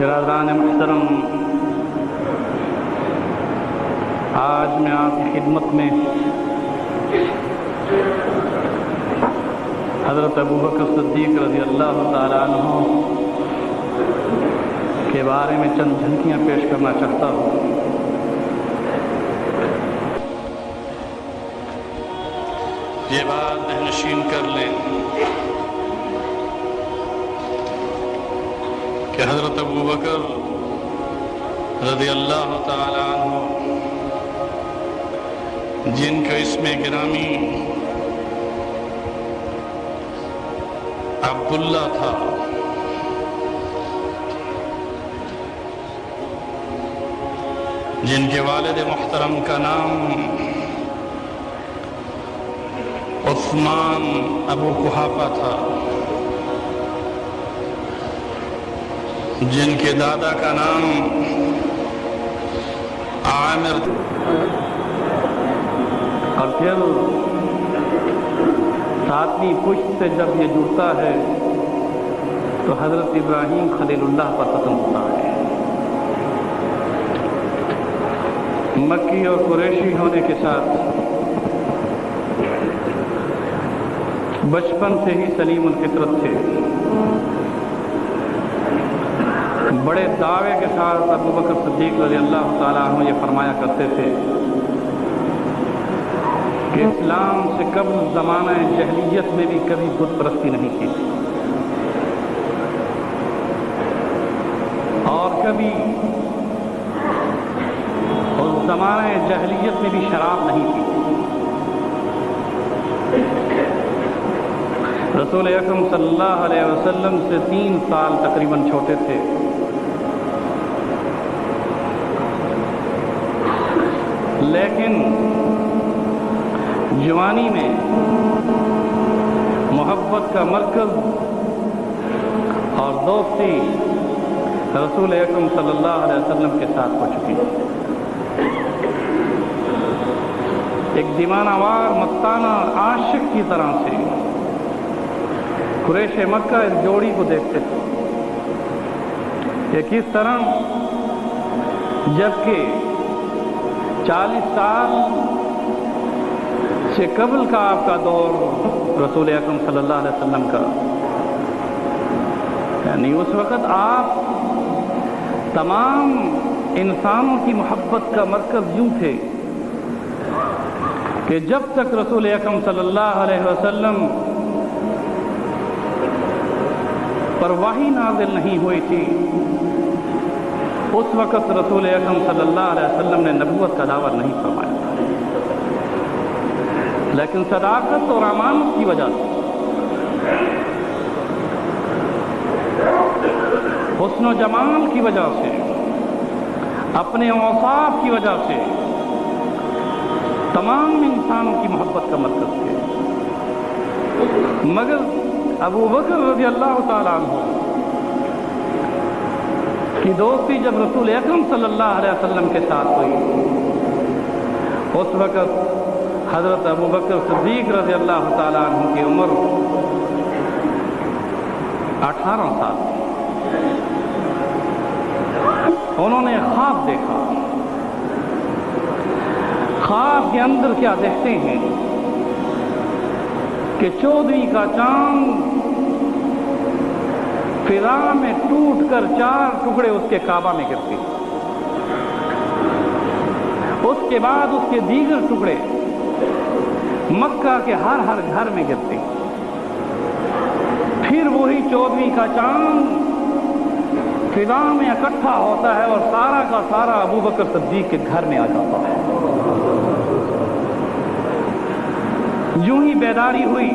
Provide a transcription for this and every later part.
برادران محترم، آج میں آپ کی خدمت میں حضرت ابوبکر صدیق رضی اللہ تعالیٰ عنہ کے بارے میں چند جھلکیاں پیش کرنا چاہتا ہوں۔ یہ بات ذہنشین کر لیں کہ حضرت ابوبکر رضی اللہ تعالی عنہ، جن کا اسم گرامی عبداللہ تھا، جن کے والد محترم کا نام عثمان ابو قحافہ تھا، جن کے دادا کا نام عامر تھا، اور پھر ساتویں پشت سے جب یہ جڑتا ہے تو حضرت ابراہیم خلیل اللہ پر ختم ہوتا ہے۔ مکی اور قریشی ہونے کے ساتھ بچپن سے ہی سلیم الفطرت تھے۔ بڑے دعوے کے ساتھ ابوبکر صدیق رضی اللہ تعالیٰ عنہ یہ فرمایا کرتے تھے کہ اسلام سے قبل زمانہ جہلیت میں بھی کبھی بت پرستی نہیں کی اور کبھی اس زمانہ جہلیت میں بھی شراب نہیں تھی۔ رسول اکرم صلی اللہ علیہ وسلم سے 3 سال تقریباً چھوٹے تھے، لیکن جوانی میں محبت کا مرکز اور دوستی رسول اکرم صلی اللہ علیہ وسلم کے ساتھ ہو چکی ہے۔ ایک دیوانہ وار مستانہ عاشق کی طرح سے قریش مکہ اس جوڑی کو دیکھتے تھے کہ کس طرح جبکہ 40 سال سے قبل کا آپ کا دور رسول اکرم صلی اللہ علیہ وسلم کا، یعنی اس وقت آپ تمام انسانوں کی محبت کا مرکز یوں تھے کہ جب تک رسول اکرم صلی اللہ علیہ وسلم پر وحی نازل نہیں ہوئی تھی، اس وقت رسول اکرم صلی اللہ علیہ وسلم نے نبوت کا دعویٰ نہیں فرمایا تھا، لیکن صداقت اور امانت کی وجہ سے، حسن و جمال کی وجہ سے، اپنے اوصاف کی وجہ سے تمام انسانوں کی محبت کا مرکز تھے۔ مگر ابوبکر رضی اللہ تعالیٰ عنہ کی دوستی جب رسول اکرم صلی اللہ علیہ وسلم کے ساتھ ہوئی، اس وقت حضرت ابوبکر صدیق رضی اللہ تعالیٰ عنہ کی عمر 18 سال۔ انہوں نے خواب دیکھا۔ خواب کے اندر کیا دیکھتے ہیں کہ 14ویں کا چاند فضا میں ٹوٹ کر 4 ٹکڑے اس کے کعبہ میں گرتے، اس کے بعد اس کے دیگر ٹکڑے مکہ کے ہر گھر میں گرتے، پھر وہی 14ویں کا چاند فضا میں اکٹھا ہوتا ہے اور سارا کا سارا ابوبکر صدیق کے گھر میں آ جاتا ہے۔ یوں ہی بیداری ہوئی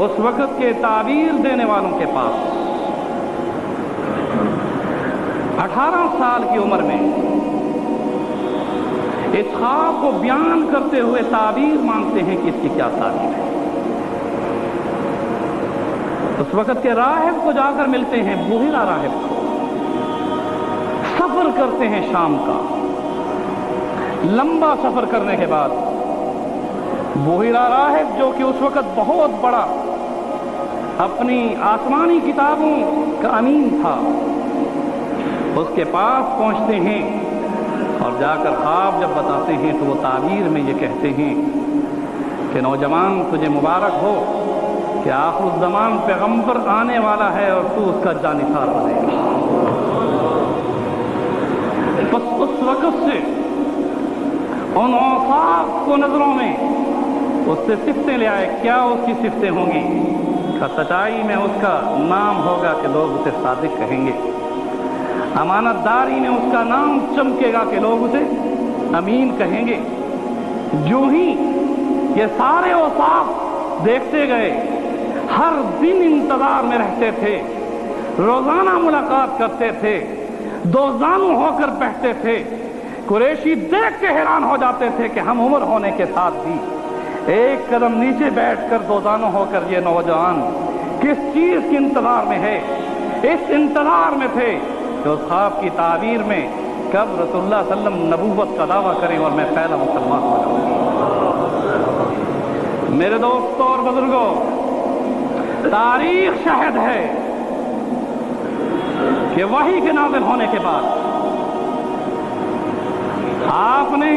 اس وقت کے تعبیر دینے والوں کے پاس۔ 18 سال کی عمر میں اس خواب کو بیان کرتے ہوئے تعبیر مانگتے ہیں کہ اس کی کیا تعبیر ہے۔ اس وقت کے راہب کو جا کر ملتے ہیں، بوہیرا راہب کو، سفر کرتے ہیں شام کا۔ لمبا سفر کرنے کے بعد بوہیرا راہب، جو کہ اس وقت بہت بڑا अपनी आसमानी किताबों का अमीन था, उसके पास पहुंचते हैं और जाकर ख्वाब जब बताते हैं तो वो ताबीर में ये कहते हैं कि नौजवान तुझे मुबारक हो कि आखिर ज़मान पैगंबर आने वाला है और तू उसका जानिसार बनेगा। बस उस वक़्त से उन औसाफ को नज़रों में उससे सिफ्तें ले आए। क्या उसकी सिफ्तें होंगी? सच्चाई में उसका नाम होगा कि लोग उसे सादिक कहेंगे, अमानतदारी में उसका नाम चमकेगा कि लोग उसे अमीन कहेंगे। जो ही ये सारे औसाफ देखते गए, हर दिन इंतजार में रहते थे, रोजाना मुलाकात करते थे, दोजानू होकर बैठते थे। कुरैशी देख के हैरान हो जाते थे कि हम उम्र होने के साथ भी एक कदम नीचे बैठकर दोजानू होकर ये नौजवान किस चीज के इंतजार में है। इस इंतजार में थे कि उस ख्वाब की ताबीर में कब रसूलुल्लाह सल्लल्लाहु अलैहि वसल्लम नबूवत का दावा करें और मैं पहला मुसलमान हो जाऊं। मेरे दोस्तों और बुजुर्गों, तारीख शाहिद है कि वही के नाज़िल होने के बाद आपने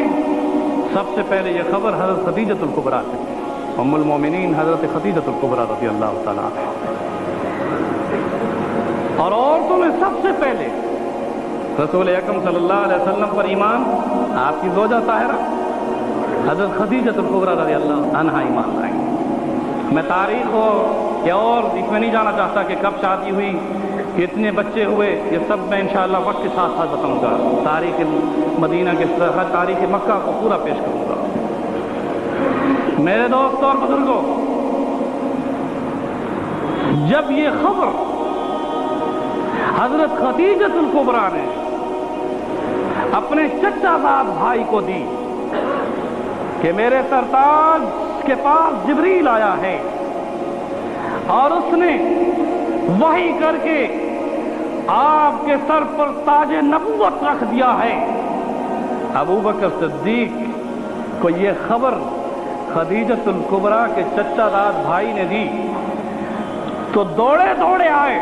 सबसे पहले ये खबर हज़रत खदीजतुल कुबरा से, उम्मुल मोमिनीन हज़रत खदीजतुल कुबरा रज़ियल्लाहु ताला अन्हा, और औरतों में सबसे पहले रसूल अकरम सल्लल्लाहु अलैहि वसल्लम पर ईमान आपकी ज़ौजा ताहिरा हज़रत खदीजतुल कुबरा रज़ियल्लाहु अन्हा ईमान लाई। मैं तारीख हो या और इसमें नहीं जाना चाहता कि कब शादी हुई, कितने बच्चे हुए, ये सब मैं इंशाअल्लाह वक्त के साथ साथ बताऊंगा। तारीख मदीना के साथ तारीख मक्का को पूरा पेश करूंगा। मेरे दोस्तों और बुजुर्गों, जब ये खबर हजरत खदीजतुल कुबरा ने अपने चचाजाद भाई को दी कि मेरे सरताज के पास जिब्रील आया है और उसने वही करके आपके सर पर ताजे नबूवत रख दिया है। अबू बकर सिद्दीक को ये खबर खदीजतुल कुबरा के चचादाद भाई ने दी तो दौड़े दौड़े आए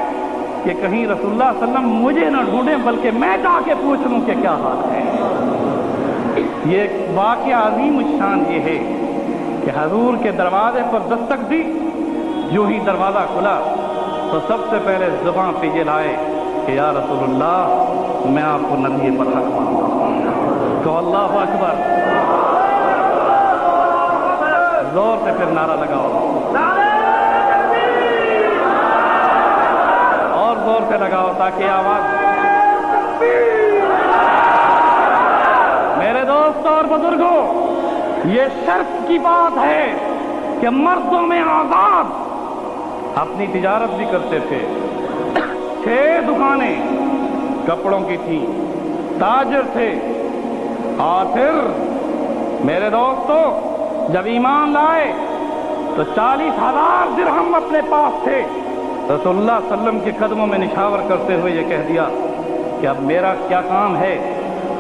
कि कहीं रसूलुल्लाह सल्लल्लाहु अलैहि वसल्लम मुझे न ढूंढें बल्कि मैं जाके पूछ लूं कि क्या हाल है। ये वाक़या अजीम शान ये है कि हजूर के दरवाजे पर दस्तक दी, जो ही दरवाजा खुला तो सबसे पहले जुबान पे ये लाए कि या रसूलुल्लाह मैं आपको नबी पर हक मानता हूं। तो अल्लाह अकबर, जोर से फिर नारा लगाओ और जोर से लगाओ ताकि आवाज। मेरे दोस्तों और बुजुर्गों, ये शर्फ की बात है कि मर्दों में आजाद अपनी तिजारत भी करते थे। 6 दुकानें कपड़ों की थी, ताजर थे। और फिर मेरे दोस्तों जब ईमान लाए तो 40,000 दिरहम अपने पास थे। रसूलुल्लाह सल्लल्लाहु अलैहि वसल्लम के कदमों में निछावर करते हुए ये कह दिया कि अब मेरा क्या काम है।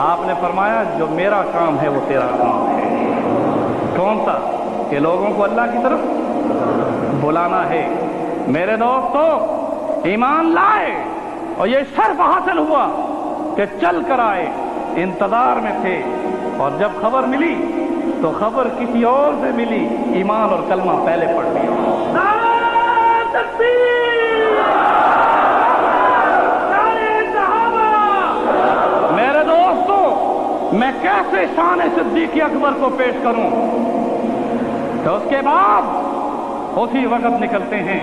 आपने फरमाया जो मेरा काम है वो तेरा काम है। कौन सा? कि लोगों को अल्लाह की तरफ बुलाना है। मेरे दोस्तों ईमान लाए और ये शर्फ हासिल हुआ कि चल कर आए, इंतजार में थे। और जब खबर मिली तो खबर किसी और से मिली, ईमान और कलमा पहले पढ़ लिया। मेरे दोस्तों मैं कैसे शान सिद्दीक़ अकबर को पेश करूं। तो उसके बाद उसी वक्त निकलते हैं,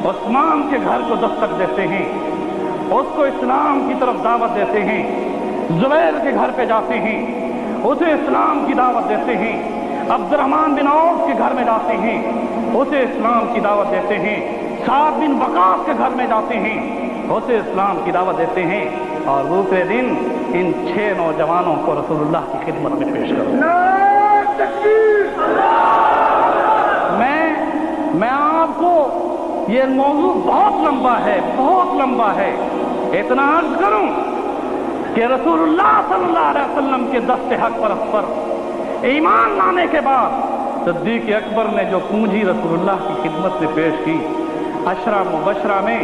उस्मान के घर को दस्तक देते हैं, उसको इस्लाम की तरफ दावत देते हैं। जुबैर के घर पे जाते हैं, उसे इस्लाम की दावत देते हैं। अब्दुर्रहमान बिन औफ के घर में जाते हैं, उसे इस्लाम की दावत देते हैं। साद बिन वकास के घर में जाते हैं, उसे इस्लाम की दावत देते हैं। और दूसरे दिन इन 6 नौजवानों को रसूलुल्लाह की खिदमत में पेश करते। मैं आपको ये मौजू बहुत लंबा है, बहुत लंबा है। इतना अर्ज करूं कि रसूलुल्लाह सल्लल्लाहु अलैहि वसल्लम के दस्ते हक पर ईमान लाने के बाद सिद्दीक़ अकबर ने जो पूंजी रसूलुल्लाह की खिदमत में पेश की, अशरा मुबशरा में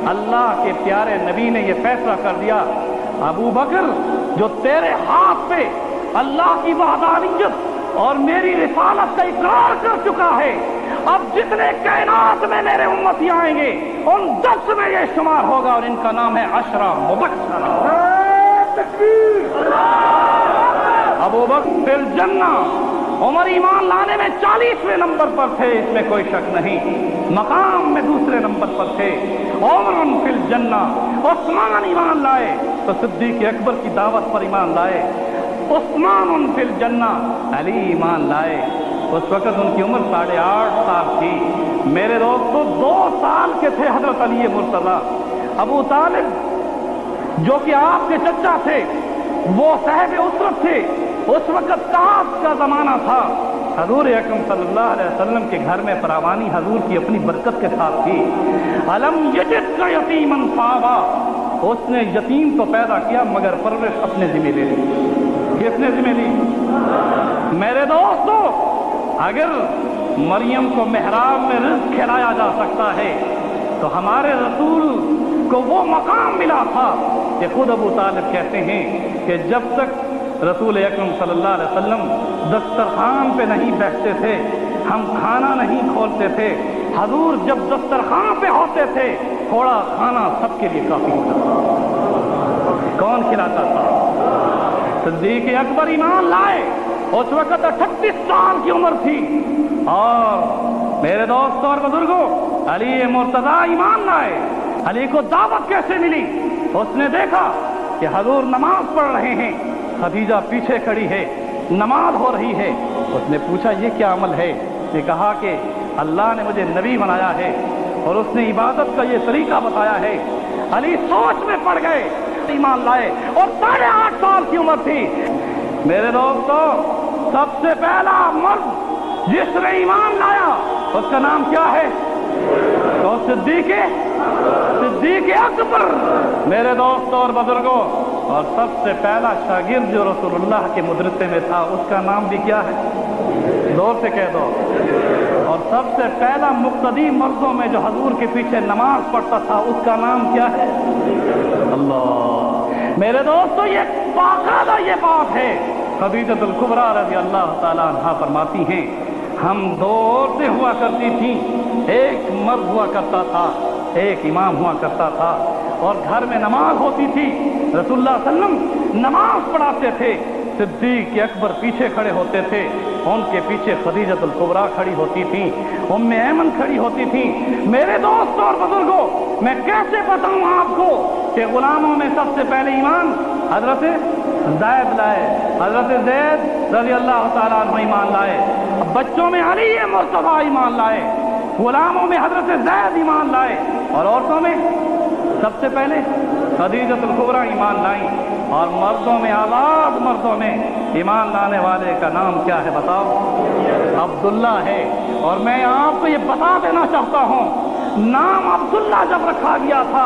अल्लाह के प्यारे नबी ने यह फैसला कर दिया, अबू बकर जो तेरे हाथ पे अल्लाह की वहदानियत और मेरी रिसालत का इकरार कर चुका है, अब जितने कायनात में मेरे उम्मती आएंगे उन 10 में ये शुमार होगा और इनका नाम है अशरा मुबशरा। अबू बकर फिल जन्ना, उमर ईमान लाने में 40वें नंबर पर थे, इसमें कोई शक नहीं, मकाम में दूसरे नंबर पर थे। उमर फिल जन्ना, उस्मान ईमान लाए तो सिद्दीक अकबर की दावत पर ईमान लाए। उस्मान फिल जन्ना, अली ईमान लाए, उस वक्त उनकी उम्र 8.5 साल थी। मेरे दोस्तों 2 साल के थे हजरत अली मुर्तजा। अबू तालिब जो कि आपके चचा थे, वो साहिब उसरत थे। उस वक्त ताश का जमाना था। हजूर अकरम सल्लल्लाहु अलैहि वसल्लम के घर में फरावानी हजूर की अपनी बरकत के साथ थी। अलम यजिदका यतीमन फावा, उसने यतीम तो पैदा किया मगर परवरिश अपने जिम्मे ले ली। किसने जिम्मे ली? मेरे दोस्तों, अगर मरियम को मेहराब में रिज़्क़ खिलाया जा सकता है तो हमारे रसूल को वो मकाम मिला था कि खुद अबू तालिब कहते हैं कि जब तक रसूल अकरम सल्लल्लाहु अलैहि वसल्लम दस्तरखान पे नहीं बैठते थे, हम खाना नहीं खोलते थे। हजूर जब दस्तरखान पे होते थे, थोड़ा खाना सबके लिए काफी होता था। कौन खिलाता था? सिद्दीक अकबर ईमान लाए, उस वक्त 38 साल की उम्र थी। और मेरे दोस्तों और बुजुर्गों, अली मुर्तजा ईमान लाए। अली को दावत कैसे मिली? उसने देखा कि हजूर नमाज पढ़ रहे हैं, खदीजा पीछे खड़ी है, नमाज हो रही है। उसने पूछा ये क्या अमल है? ने कहा कि अल्लाह ने मुझे नबी बनाया है और उसने इबादत का ये तरीका बताया है। अली सोच में पड़ गए, ईमान लाए और 8.5 साल की उम्र थी। मेरे दोस्तों, सबसे पहला मर्द जिसने ईमान लाया उसका नाम क्या है? तो सिद्दीक अकबर। मेरे दोस्तों और बुजुर्गों, और सबसे पहला शागिर्द जो रसूलुल्लाह के मदरसे में था उसका नाम भी क्या है? जोर से कह दो। और सबसे पहला मुक्तदी मर्दों में जो हजूर के पीछे नमाज पढ़ता था उसका नाम क्या है? अल्लाह। मेरे दोस्तों, ये बाकायदा ये बात है। खदीजतुल कुबरा रज़ी अल्लाह ताला अन्हा फरमाती हैं, हम 2 औरतें हुआ करती थी, एक मर्द हुआ करता था, एक इमाम हुआ करता था और घर में नमाज होती थी। रसूलुल्लाह सल्लम नमाज पढ़ाते थे, सिद्दीक अकबर पीछे खड़े होते थे, उनके पीछे खदीजतुल कुबरा खड़ी होती थी, उम्मे ऐमन खड़ी होती थी। मेरे दोस्तों और बुजुर्गों, मैं कैसे बताऊं आपको कि गुलामों में सबसे पहले ईमान हजरत ज़ैद लाए, हजरत ज़ैद रज़ी अल्लाह ताला अन्हु ईमान लाए। बच्चों में अली मुर्तज़ा ईमान लाए, गुलामों में हजरत ज़ैद ईमान लाए और औरतों में सबसे पहले खदीजतुल कुबरा ईमान लाई। और मर्दों में, आज़ाद मर्दों में ईमान लाने वाले का नाम क्या है बताओ? अब्दुल्ला है। और मैं आपको ये बता देना चाहता हूँ, नाम अब्दुल्ला जब रखा गया था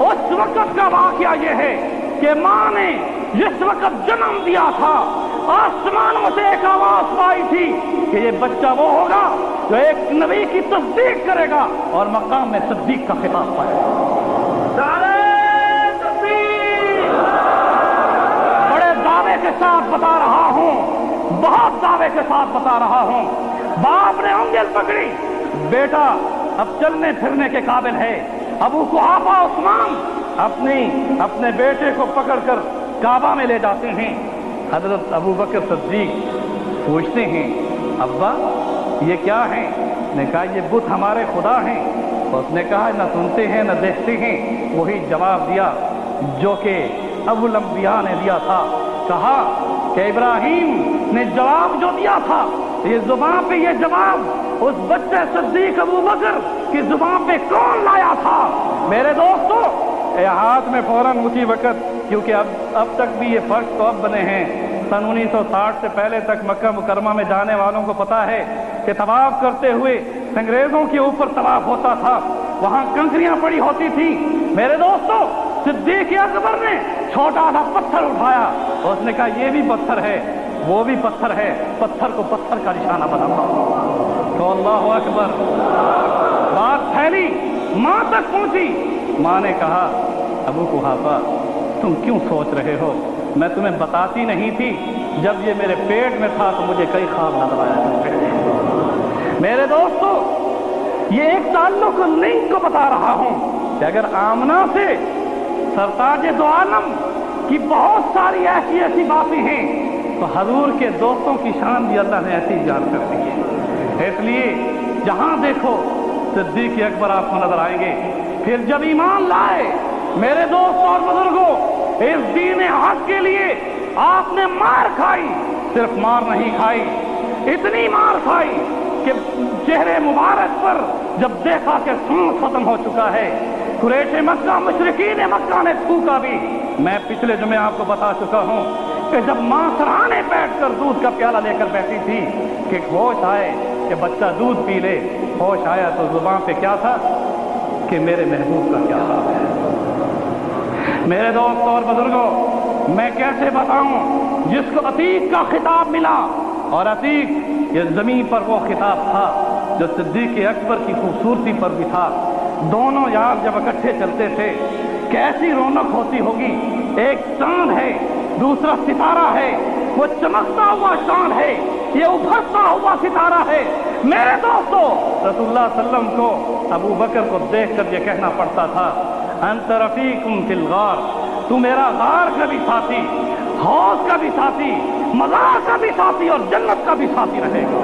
उस वक्त का वाकया ये है कि माँ ने जिस वक्त जन्म दिया था, आसमानों से एक आवाज पाई थी कि ये बच्चा वो होगा जो एक नबी की तस्दीक करेगा और मकाम में सिद्दीक का खिताब पाएगा। बड़े दावे के साथ बता रहा हूँ, बहुत दावे के साथ बता रहा हूँ। बाप ने उंगली पकड़ी, बेटा अब चलने फिरने के काबिल है। अबू कुहाफा उस्मान अपने बेटे को पकड़कर काबा में ले जाते हैं। हजरत अबू बकर सिद्दीक पूछते हैं, अब्बा ये क्या है? ने कहा ये बुत हमारे खुदा हैं। उसने कहा न सुनते हैं न देखते हैं। वही जवाब दिया जो कि अबुल अंबिया ने दिया था। कहा कि इब्राहिम ने जवाब जो दिया था, ये जुबान पे ये जवाब उस बच्चे सिद्दीक अबू बकर की जुबान पे कौन लाया था? मेरे दोस्तों, ये हाथ में फौरन उसी वक्त, क्योंकि अब तक भी ये फर्क तो अब बने हैं। सन 1960 से पहले तक मक्का मुकरमा में जाने वालों को पता है कि तवाफ करते हुए अंग्रेजों के ऊपर तवाफ होता था, वहां कंकरियां पड़ी होती थी। मेरे दोस्तों, सिद्दीक अकबर ने छोटा सा पत्थर उठाया, उसने कहा ये भी पत्थर है, वो भी पत्थर है, पत्थर को पत्थर का निशाना बना। तो अल्लाहु अकबर, बात फैली माँ तक पहुंची। माँ ने कहा, अबू कुहाफा तुम क्यों सोच रहे हो, मैं तुम्हें बताती नहीं थी, जब ये मेरे पेट में था तो मुझे कई ख्वाब नजर आया करते थे। मेरे दोस्तों, ये एक ताल्लुक लिंक को बता रहा हूं कि अगर आमना से सरताज दो आलम की बहुत सारी ऐसी ऐसी बातें हैं, तो हजूर के दोस्तों की शान भी अल्लाह ने ऐसी जान कर दी है। इसलिए जहां देखो सिद्दीक अकबर आपको नजर आएंगे। फिर जब ईमान लाए मेरे दोस्त और बुजुर्गों, इस दीन हक के लिए आपने मार खाई, सिर्फ मार नहीं खाई, इतनी मार खाई कि चेहरे मुबारक पर जब देखा कि सांस खत्म हो चुका है, कुरैश मक्का मुशरिकीन मक्का ने थूका भी। मैं पिछले जुमे आपको बता चुका हूं कि जब मां सराहने बैठकर दूध का प्याला लेकर बैठी थी कि होश आए कि बच्चा दूध पी ले, होश आया तो जुबान पे क्या था कि मेरे महबूब का क्या हाल है। मेरे दोस्त और बुजुर्गों, मैं कैसे बताऊं जिसको अतीक का खिताब मिला, और अतीक ये जमीन पर वो खिताब था जो सिद्दीक अकबर की खूबसूरती पर भी था। दोनों यार जब इकट्ठे चलते थे कैसी रौनक होती होगी। एक चांद है, दूसरा सितारा है, वो चमकता हुआ चांद है, ये उभरता हुआ सितारा है। मेरे दोस्तों, रसूलुल्लाह सल्लल्लाहु अलैहि वसल्लम को अबू बकर को देखकर ये कहना पड़ता था, अंत रफीकुम फिल गार, तू मेरा गार का भी साथी, हौज का भी साथी, मज़ार का भी साथी और जन्नत का भी साथी रहेगा।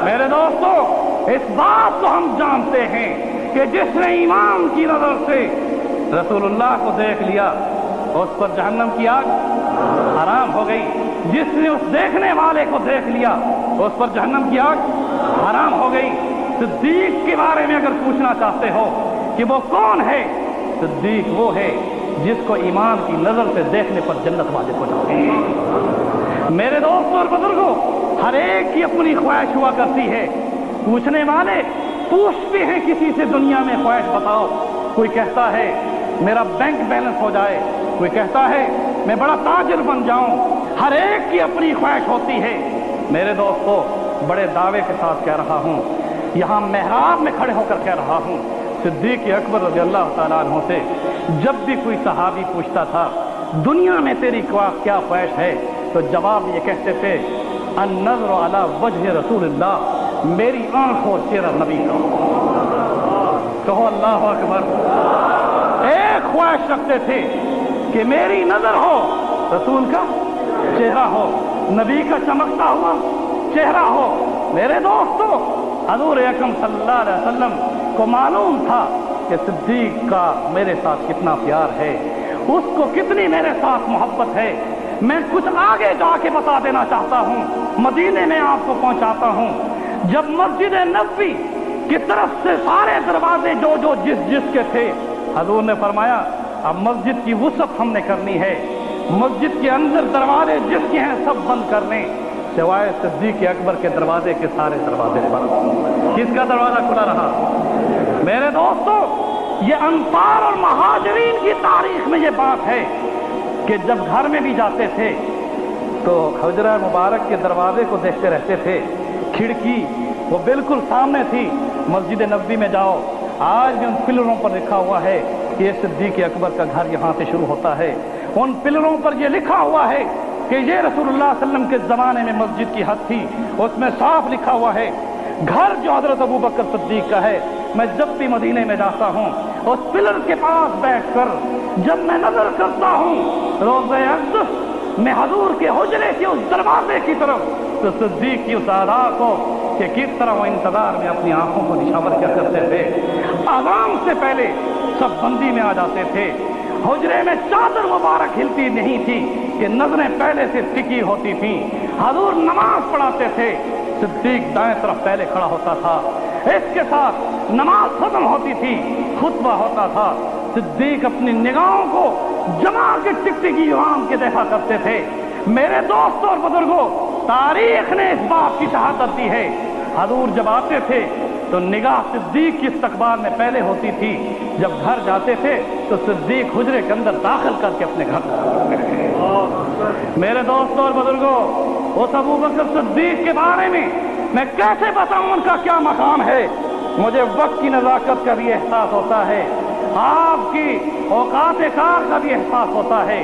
मेरे दोस्तों, इस बात को हम जानते हैं कि जिसने ईमान की नजर से रसूलुल्लाह को देख लिया, उस पर जहन्नम की आग हराम हो गई। जिसने उस देखने वाले को देख लिया, उस पर जहन्नम की आग हराम हो गई। सिद्दीक के बारे में अगर पूछना चाहते हो कि वो कौन है, सिद्दीक वो है जिसको ईमान की नजर से देखने पर जन्नत वाजिब हो जाती है। मेरे दोस्तों और बुजुर्गों, हर एक की अपनी ख्वाहिश हुआ करती है। पूछने वाले पूछते हैं किसी से दुनिया में ख्वाहिश बताओ। कोई कहता है मेरा बैंक बैलेंस हो जाए, कोई कहता है मैं बड़ा ताजिर बन जाऊं। हर एक की अपनी ख्वाहिश होती है। मेरे दोस्तों, बड़े दावे के साथ कह रहा हूं, यहां मेहराब में खड़े होकर कह रहा हूं, सिद्दीक अकबर रज़ियल्लाहु ताला अन्हु से जब भी कोई सहाबी पूछता था दुनिया में तेरी क्या ख्वाहिश है, तो जवाब ये कहते थे, अन-नज़्रु अला वजह रसूलिल्लाह, मेरी आंख और चेहरा नबी का। कहो अल्लाह अकबर। एक ख्वाहिश रखते थे कि मेरी नजर हो, रसूल का चेहरा हो, नबी का चमकता हुआ चेहरा हो। मेरे दोस्तों, हजूर अकरम सल्लल्लाहु अलैहि वसल्लम को मालूम था कि सिद्दीक का मेरे साथ कितना प्यार है, उसको कितनी मेरे साथ मोहब्बत है। मैं कुछ आगे जाके बता देना चाहता हूँ, मदीने में आपको पहुँचाता हूँ। जब मस्जिद नबवी की तरफ से सारे दरवाजे जो जिसके थे, हजूर ने फरमाया अब मस्जिद की वुसअत हमने करनी है, मस्जिद के अंदर दरवाजे जिसके हैं सब बंद करने, सिवाय सिद्दीक अकबर के दरवाजे के सारे दरवाजे बंद। किसका दरवाजा खुला रहा? मेरे दोस्तों, ये अंसार और महाजरीन की तारीख में ये बात है कि जब घर में भी जाते थे तो हुजरा मुबारक के दरवाजे को देखते रहते थे। खिड़की वो बिल्कुल सामने थी। मस्जिद नबवी में जाओ, आज भी उन पिलरों पर लिखा हुआ है कि ये सिद्दीक अकबर का घर यहाँ से शुरू होता है। उन पिलरों पर ये लिखा हुआ है कि ये रसूलुल्लाह सल्लल्लाहु अलैहि वसल्लम के ज़माने में मस्जिद की हद थी। उसमें साफ लिखा हुआ है घर जो हज़रत अबू बकर सिद्दीक का है। मैं जब भी मदीने में जाता हूँ, उस पिलर के पास बैठकर जब मैं नजर करता हूँ रोज़े अक़दस में हजूर के हुजरे के उस दरवाजे की तरफ, तो सिद्दीक की उस अदा को कि किस तरह वो इंतजार में अपनी आंखों को निशावर क्या करते थे। अज़ान से पहले सब बंदी में आ जाते थे। हुजरे में चादर मुबारक हिलती नहीं थी कि नजरें पहले से टिकी होती थी। हजूर नमाज पढ़ाते थे, सिद्दीक दाएं तरफ पहले खड़ा होता था। इसके साथ नमाज खत्म होती थी, खुतबा होता था। सिद्दीक अपनी निगाहों को जमा के टिकटिकी इमाम के देखा करते थे। मेरे दोस्तों और बुजुर्गों, तारीख ने इस बात की शहादत दी है, हजूर जब आते थे तो निगाह सिद्दीक की इस्तकबाल में पहले होती थी। जब घर जाते थे तो सिद्दीक हुजरे के अंदर दाखिल करके अपने घर करते थे। मेरे दोस्तों और बुजुर्गों, उस अबू बकर सिद्दीक के बारे में मैं कैसे बताऊं उनका क्या मकाम है। मुझे वक्त की नज़ाकत का भी एहसास होता है, आपकी औकात कार का भी एहसास होता है।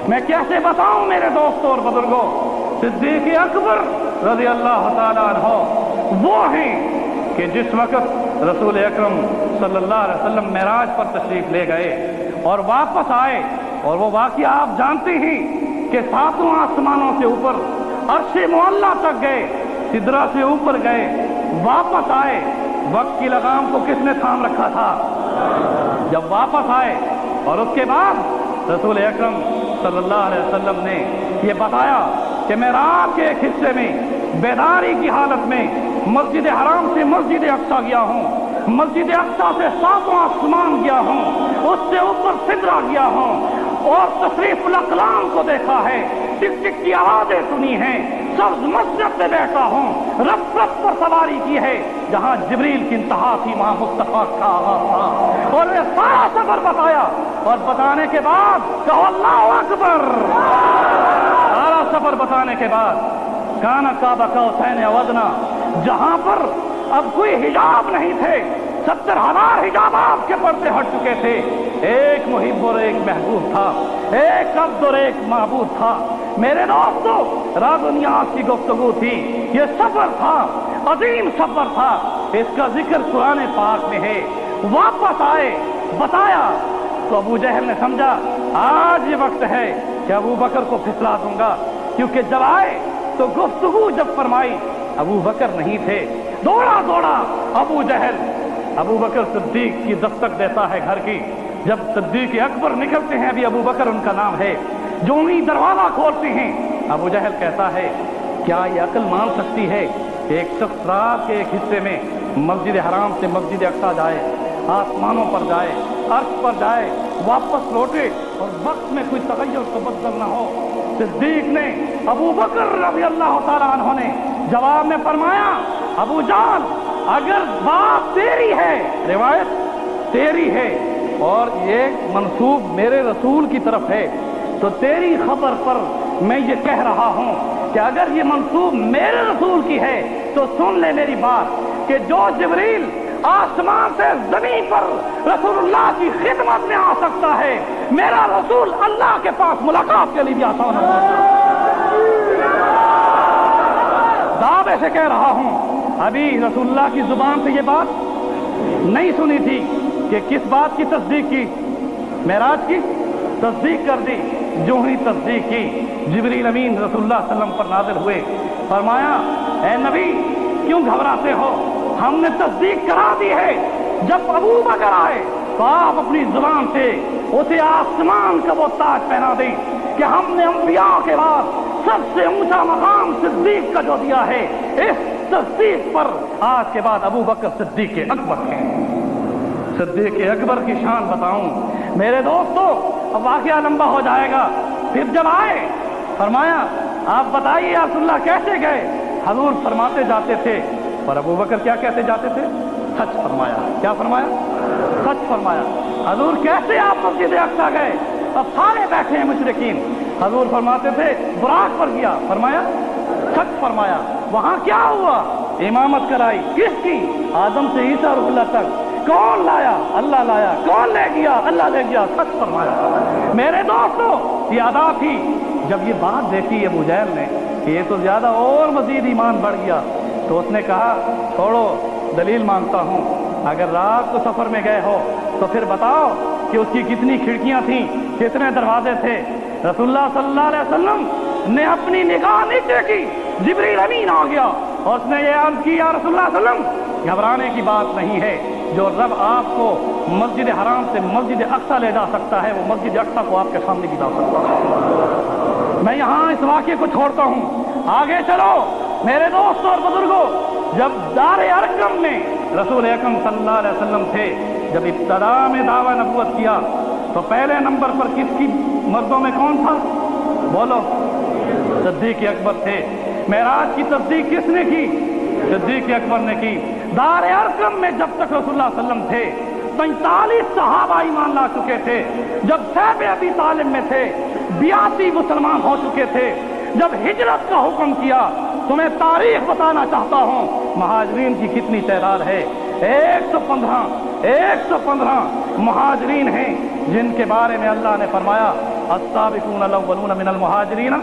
मैं कैसे बताऊं मेरे दोस्तों और बुजुर्गों, सिद्दीक़ अकबर रज़ी अल्लाह ताला अन्हु वो हैं कि जिस वक़्त रसूल अकरम सल्लल्लाहु अलैहि वसल्लम मेराज पर तशरीफ़ ले गए और वापस आए, और वो वाक़या आप जानते हैं कि सातों आसमानों से ऊपर अर्श मुअल्ला तक गए, सिदरा से ऊपर गए, वापस आए। वक्त की लगाम को किसने थाम रखा था? जब वापस आए और उसके बाद रसूल अकरम सल्लल्लाहु अलैहि वसल्लम ने ये बताया कि मैं रात के एक हिस्से में बेदारी की हालत में मस्जिद हराम से मस्जिद अक्सा गया हूँ, मस्जिद अक्सा से सातों आसमान गया हूँ, उससे ऊपर सिदरा गया हूँ और तशरीफुल अक़लाम को देखा है, टिक टिक की आवाजें सुनी हैं, सब्ज़ मस्जिद में बैठा हूँ, रब पर सवारी की है, जहाँ जिब्रील की इंतहा थी वहाँ मुस्तफा का आगाज़ था। और ये सारा सफर बताया और बताने के बाद कहो अल्लाहु अकबर। सारा सफर बताने के बाद काना काबा कौसैन अव अदना, जहाँ पर अब कोई हिजाब नहीं थे, 70,000 हिजाब आपके पर्दे हट चुके थे, एक मुहिब और एक महबूब था, एक अब्द और एक महबूब था। मेरे दोस्तों, रात दुनियास की गुफ्तगू थी, ये सफर था, अजीम सफर था, इसका जिक्र कुरान पाक में है। वापस आए, बताया तो अबू जहल ने समझा आज ये वक्त है कि अबू बकर को फिसला दूंगा, क्योंकि जब आए तो गुफ्तगू जब फरमाई अबू बकर नहीं थे, दौड़ा दौड़ा अबू जहल अबू बकर सिद्दीक की दस्तक देता है घर की। जब सिद्दीक अकबर निकलते हैं, अभी अबू बकर उनका नाम है, जो ही दरवाजा खोलते हैं, अबू जहल कहता है क्या ये अकल मान सकती है कि एक शख्स रात के एक हिस्से में मस्जिद हराम से मस्जिद अक्सा जाए, आसमानों पर जाए, अर्श पर जाए, वापस लौटे और वक्त में कोई तगय्युर तबद्दुल न हो। सिद्दीक ने, अबू बकर रज़ी अल्लाह ताला अन्हु ने जवाब में फरमाया अबू जान, अगर बात तेरी है, रिवायत तेरी है और ये मंसूब मेरे रसूल की तरफ है, तो तेरी खबर पर मैं ये कह रहा हूँ कि अगर ये मंसूब मेरे रसूल की है तो सुन ले मेरी बात कि जो जिब्रील आसमान से जमीन पर रसूलुल्लाह की खिदमत में आ सकता है, मेरा रसूल अल्लाह के पास मुलाकात के लिए भी आसान है। दावे से कह रहा हूँ, अभी रसूलुल्लाह की जुबान से ये बात नहीं सुनी थी कि किस बात की तस्दीक की, मेराज की तस्दीक कर दी। जो ही तस्दीक की, जिब्रील अमीन रसूलुल्लाह सल्लल्लाहु अलैहि वसल्लम पर नाज़िल हुए, फरमाया ऐ नबी क्यों घबराते हो, हमने तस्दीक करा दी है। जब अबू बकर आए तो आप अपनी जुबान से उसे आसमान का वो ताज पहना दें कि हमने अंबिया के बाद सबसे ऊंचा मकाम सिद्दीक का जो दिया है, इस तस्दीक पर आज के बाद अबू बकर सिद्दीक अकबर हैं। सिद्दीक अकबर की शान बताऊं मेरे दोस्तों, अब वाकया लंबा हो जाएगा। फिर जब आए फरमाया आप बताइए या रसूलुल्लाह कैसे गए। हजूर फरमाते जाते थे, पर अबू बकर क्या कहते जाते थे, सच फरमाया। क्या फरमाया? सच फरमाया। हजूर कैसे आप मस्जिद अक्सा गए? अब सारे बैठे हैं मुशरिकीन। हजूर फरमाते थे बुराक पर गया, फरमाया सच फरमाया। वहां क्या हुआ? इमामत कराई, किसकी? आदम से ईसा रुल्ला तक। कौन लाया? अल्लाह लाया। कौन ले गया? अल्लाह ले गया। सच फरमाया। मेरे दोस्तों, ये अदा थी। जब ये बात देखी अबू जहल ने कि ये तो ज्यादा और मजीद ईमान बढ़ गया, तो उसने कहा छोड़ो, दलील मांगता हूँ। अगर रात को सफर में गए हो तो फिर बताओ कि उसकी कितनी खिड़कियां थी, कितने दरवाजे थे। रसूलुल्लाह सल्लल्लाहु अलैहि वसल्लम ने अपनी निगाह नीचे की, जिब्रील अमीन आ गया और उसने ये अर्ज की या रसूलुल्लाह सल्लल्लाहु अलैहि वसल्लम, घबराने की बात नहीं है। जो रब आपको मस्जिद हराम से मस्जिद अक्सा ले जा सकता है, वो मस्जिद अक्सा को आपके सामने भी ला सकता है। मैं यहाँ इस वाक़े को छोड़ता हूँ, आगे चलो मेरे दोस्तों और बुजुर्गों। जब दारे अरकम में रसूल अकरम सल्लल्लाहु अलैहि वसल्लम थे, जब इब्तिदा में दावा नबूवत किया, तो पहले नंबर पर किसकी मर्दों में कौन था? बोलो। सिद्दीक अकबर थे। मेराज की तस्दीक किसने की? सिद्दीक अकबर ने की। दारे अरकम में जब तक रसूलुल्लाह सल्लल्लाहु अलैहि वसल्लम थे, 45 सहाबा ईमान ला चुके थे। जब सैब अबी तालिब में थे, 82 मुसलमान हो चुके थे। जब हिजरत का हुक्म किया तुम्हें तारीख बताना चाहता हूँ महाजरीन की कितनी तादाद है। 115 महाजरीन हैं जिनके बारे में अल्लाह ने फरमाया अस्साबिकून अल-अव्वलून मिनल मुहाजिरीन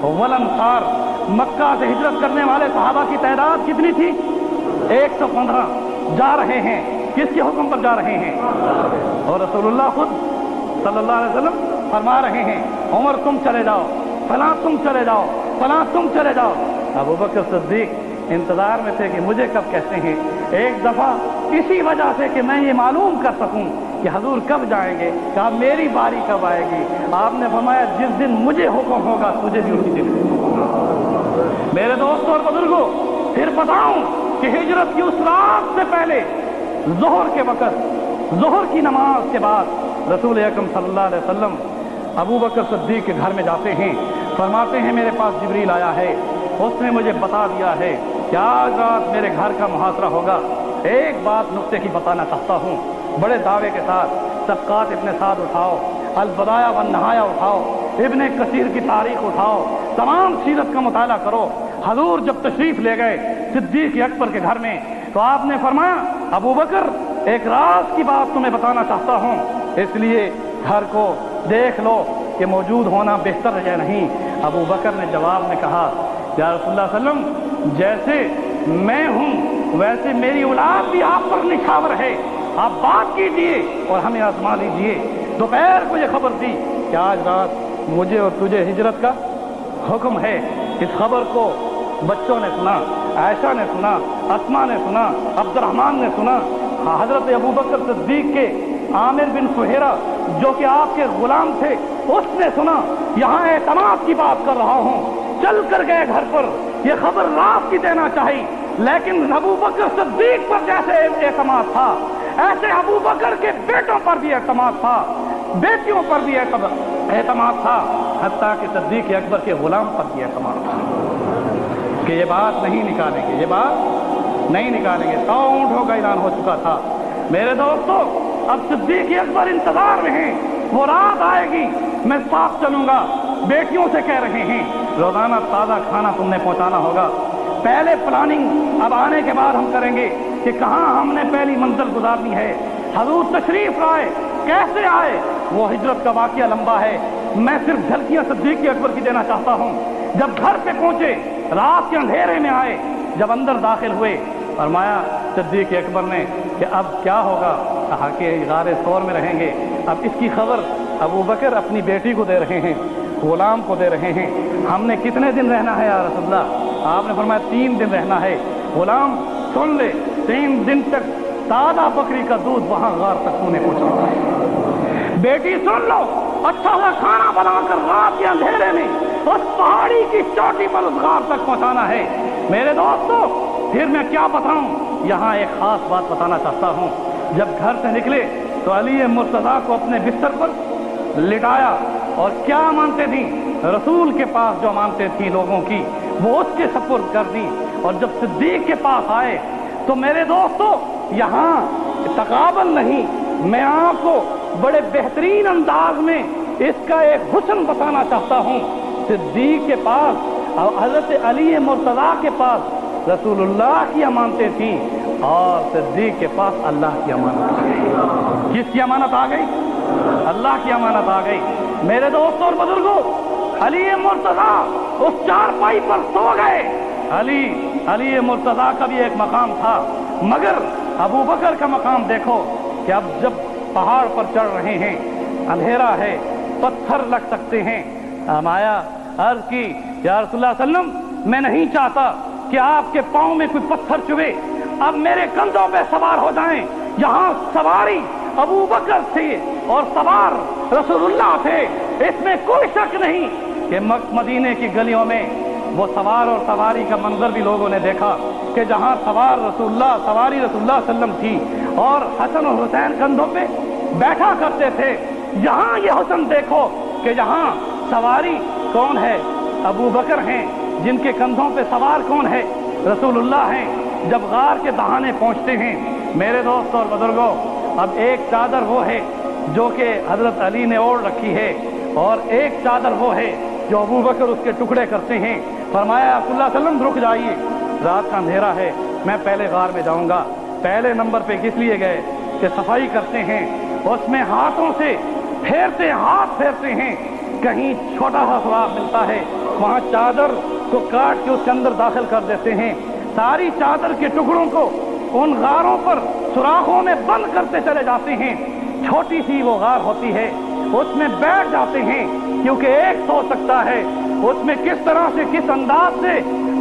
वल अंसार। मक्का से हिजरत करने वाले सहाबा की तादाद कितनी थी? 115 जा रहे हैं। किसके हुक्म पर जा रहे हैं? और रसूलुल्लाह खुद सल्लल्लाहु अलैहि वसल्लम फरमा रहे हैं उमर तुम चले जाओ, फलां तुम चले जाओ, फलां तुम चले जाओ। अबू बकर सिद्दीक इंतजार में थे कि मुझे कब कहते हैं। एक दफा इसी वजह से कि मैं ये मालूम कर सकूं कि हजूर कब जाएंगे, कहा मेरी बारी कब आएगी। आपने फरमाया जिस दिन मुझे हुक्म होगा तुझे भी उसी दिन। मेरे दोस्तों और बुजुर्गों, फिर बताऊं कि हिजरत की उस रात से पहले जोहर के वक़्त, जोहर की नमाज के बाद रसूल अकरम सल्लल्लाहु अलैहि वसल्लम अबू बकर सिद्दीक के घर में जाते हैं। फरमाते हैं मेरे पास जिब्रील आया है, उसने मुझे बता दिया है कि आज रात मेरे घर का मुहासरा होगा। एक बात नुक्ते की बताना चाहता हूँ, बड़े दावे के साथ तबक़ात इब्न साद उठाओ, अल-बदाया वन नहाया उठाओ, इब्न कसीर की तारीख उठाओ, तमाम सीरत का मुताला करो। हजूर जब तशरीफ ले गए सिद्दीक अकबर के घर में तो आपने फरमाया अबू बकर एक राज की बात तुम्हें बताना चाहता हूँ, इसलिए घर को देख लो कि मौजूद होना बेहतर है या नहीं। अबू बकर ने जवाब में कहा या रसूलुल्लाह सल्लम जैसे मैं हूँ वैसे मेरी औलाद भी आप पर निछावर है, आप बात कीजिए और हमें आजमा लीजिए। दोपहर को ये खबर दी कि आज रात मुझे और तुझे हिजरत का हुक्म है। इस खबर को बच्चों ने सुना, आयशा ने सुना, अस्मा ने सुना, अब्दुर्रहमान ने सुना, हजरत अबू बकर सिद्दीक के आमिर बिन फुहैरा जो कि आपके गुलाम थे उसने सुना। यहाँ एतमाद की बात कर रहा हूँ, चल कर गए घर पर, यह खबर रात की देना चाहिए। लेकिन अबू बकर सिद्दीक पर जैसे एतमाद था ऐसे अबू बकर के बेटों पर भी एतमाद था, बेटियों पर भी एतमाद था, हत्ता कि सिद्दीक अकबर के गुलाम पर भी एतमाद था कि ये बात नहीं निकालेंगे, ये बात नहीं निकालेंगे। 100 ऊँटों का ऐलान हो चुका था। मेरे दोस्तों अब सिद्दीक अकबर इंतजार में हैं, वो रात आएगी मैं साथ चलूंगा। बेटियों से कह रहे हैं रोजाना ताज़ा खाना तुमने पहुंचाना होगा। पहले प्लानिंग अब आने के बाद हम करेंगे कि कहाँ हमने पहली मंजिल गुजारनी है। हजूर तशरीफ लाए, कैसे आए वो हिजरत का वाकया लंबा है, मैं सिर्फ झलकियां सिद्दीक अकबर की देना चाहता हूँ। जब घर पे पहुंचे रात के अंधेरे में आए, जब अंदर दाखिल हुए फरमाया सिद्दीक अकबर ने कि अब क्या होगा, कहा कि गारे सौर में रहेंगे। अब इसकी खबर अबू बकर अपनी बेटी को दे रहे हैं, गुलाम को दे रहे हैं। हमने कितने दिन रहना है या रसूलल्लाह? आपने फरमाया 3 दिन रहना है। गुलाम सुन ले, 3 दिन तक ताज़ा बकरी का दूध वहां गार तक उन्हें पहुंचाना है। बेटी सुन लो, अच्छा सा खाना बनाकर रात के अंधेरे में उस पहाड़ी की चोटी पर उस गार तक पहुंचाना है। मेरे दोस्तों फिर मैं क्या बताऊं, यहाँ एक खास बात बताना चाहता हूँ। जब घर से निकले तो अली मुर्तज़ा को अपने बिस्तर पर लिटाया और क्या मानते थी रसूल के पास जो मानते थी लोगों की वो उसके सपुर्द कर दी। और जब सिद्दीक के पास आए तो मेरे दोस्तों यहाँ तकाबल नहीं, मैं आपको बड़े बेहतरीन अंदाज में इसका एक हुस्न बताना चाहता हूँ। सिद्दीक के पास और हजरत अली मुर्तज़ा के पास रसूलुल्लाह की अमानतें थी और सिद्दीक के पास अल्लाह की अमानत आ गई। किसकी अमानत आ गई? अल्लाह की अमानत आ गई। मेरे दोस्तों और बुजुर्गों, अली मुर्तज़ा उस चारपाई पर सो गए। अली मुर्तज़ा का भी एक मकाम था, मगर अबू बकर का मकाम देखो कि अब जब पहाड़ पर चढ़ रहे हैं, अंधेरा है, पत्थर लग सकते हैं। आया अर्ज की या रसूलुल्लाह सल्लम मैं नहीं चाहता कि आपके पाँव में कोई पत्थर चुभे, अब मेरे कंधों पे सवार हो जाएं। यहाँ सवारी अबू बकर थे और सवार रसूलुल्लाह थे, इसमें कोई शक नहीं कि मदीने की गलियों में वो सवार और सवारी का मंजर भी लोगों ने देखा कि जहाँ सवारी रसूलुल्लाह सल्लम थी और हसन और हुसैन कंधों पे बैठा करते थे। यहाँ ये हुस्न देखो कि यहाँ सवारी कौन है? अबू बकर हैं, जिनके कंधों पे सवार कौन है? रसूलुल्लाह हैं। जब गार के दहाने पहुँचते हैं मेरे दोस्तों और बुजुर्गों, अब एक चादर वो है जो कि हजरत अली ने ओढ़ रखी है और एक चादर वो है जो अबू बकर उसके टुकड़े करते हैं। फरमाया रसूलुल्लाह सल्लल्लाहु अलैहि वसल्लम रुक जाइए, रात का अंधेरा है, मैं पहले गार में जाऊंगा। पहले नंबर पे किस लिए गए कि सफाई करते हैं, उसमें हाथों से फेरते, हाथ फेरते हैं, कहीं छोटा सा सुराख मिलता है, वहाँ चादर को काट के उसके अंदर दाखिल कर देते हैं, सारी चादर के टुकड़ों को उन गारों पर सुराखों में बंद करते चले जाते हैं। छोटी सी वो गार होती है, उसमें बैठ जाते हैं, क्योंकि एक सो सकता है उसमें किस तरह से, किस अंदाज से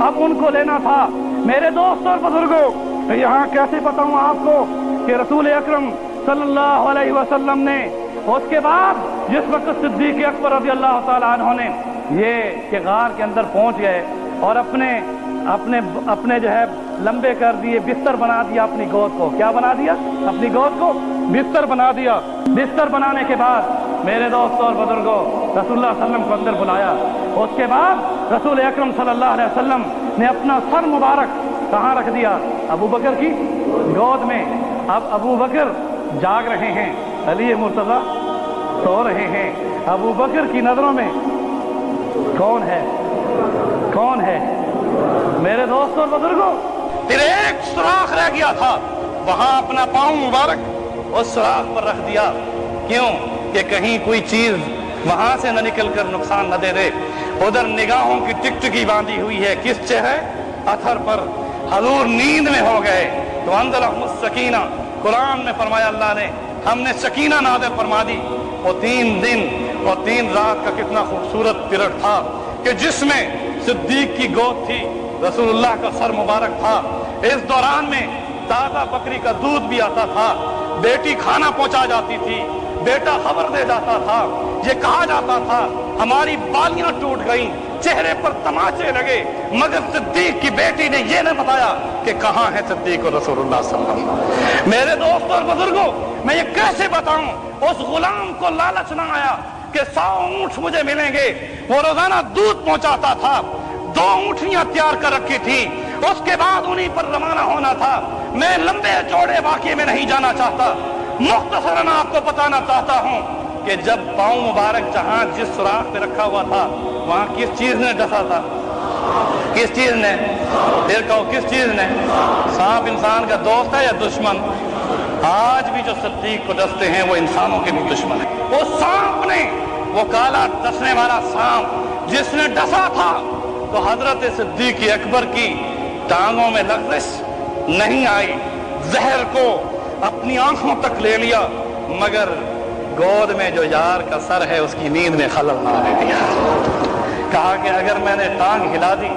अब उनको लेना था। मेरे दोस्त और बुजुर्गों, तो यहाँ कैसे बताऊँ आपको कि रसूल अकरम सल्लल्लाहु अलैहि वसल्लम ने उसके बाद जिस वक्त सिद्दीक़ अकबर रज़ी अल्लाह ताला अन्हु ने ये कि गार के अंदर पहुँच गए और अपने जो है लंबे कर दिए, बिस्तर बना दिया अपनी गोद को। क्या बना दिया? अपनी गोद को बिस्तर बना दिया। बिस्तर बनाने के बाद मेरे दोस्तों और बुजुर्गों, रसूलुल्लाह सल्लल्लाहु अलैहि वसल्लम को अंदर बुलाया। उसके बाद रसूल अकरम सल्लल्लाहु अलैहि वसल्लम ने अपना सर मुबारक कहाँ रख दिया? अबू बकर की गोद में। अब अबू बकर जाग रहे हैं, अली मुर्तज़ा सो रहे हैं। अबू बकर की नजरों में कौन है? कौन है? मेरे दोस्तों और बुजुर्गों, फिर एक सुराख रह गया था, वहां अपना पांव मुबारक उस सुराख पर रख दिया। क्यों? कि कहीं कोई चीज वहां से न निकल कर नुकसान न दे दे। उधर निगाहों की टिकटिकी बांधी हुई है, किस चेहरे? अथर पर। हजूर नींद में हो गए तो अंज़लहुमुस सकीना, कुरान में फरमाया अल्लाह ने, हमने सकीना नाज़िल फरमा दी। वो 3 दिन और 3 रात का कितना खूबसूरत पीरियड था कि जिसमें सिद्दीक की गोद थी, रसूलुल्लाह का सर मुबारक था। इस दौरान में ताज़ा बकरी का दूध भी आता था, बेटी खाना पहुंचा जाती थी, बेटा खबर दे जाता था। ये कहा जाता था हमारी बालियां टूट गईं, चेहरे पर तमाचे लगे, मगर सिद्दीक की बेटी ने यह न बताया कि कहां है सिद्दीक और रसूलुल्लाह सल्लल्लाहु अलैहि वसल्लम। मेरे दोस्तों और बुजुर्गों, मैं ये कैसे बताऊं? उस गुलाम को लालच न आया कि 100 ऊंट मुझे मिलेंगे। वो रोजाना दूध पहुंचाता था, 2 ऊंटनियां तैयार कर रखी थी, उसके बाद उन्हीं पर रवाना होना था। मैं लंबे चौड़े वाक़े में नहीं जाना चाहता, मुख्तसरन आपको बताना चाहता हूं कि जब पांव मुबारक जहां जिस सुराख पे रखा हुआ था, वहां किस चीज ने डसा था? किस चीज ने? फिर कहो किस चीज ने? सांप इंसान का दोस्त है या दुश्मन? आज भी जो सिद्दीक को डसते हैं वो इंसानों के भी दुश्मन है। वो सांप ने, वो काला डसने वाला सांप जिसने डसा था, तो हजरत सिद्दीक अकबर की टांगों में लग़ज़िश नहीं आई, जहर को अपनी आंखों तक ले लिया, मगर गोद में जो यार का सर है उसकी नींद में खलल ना आने दिया। कहा कि अगर मैंने टांग हिला दी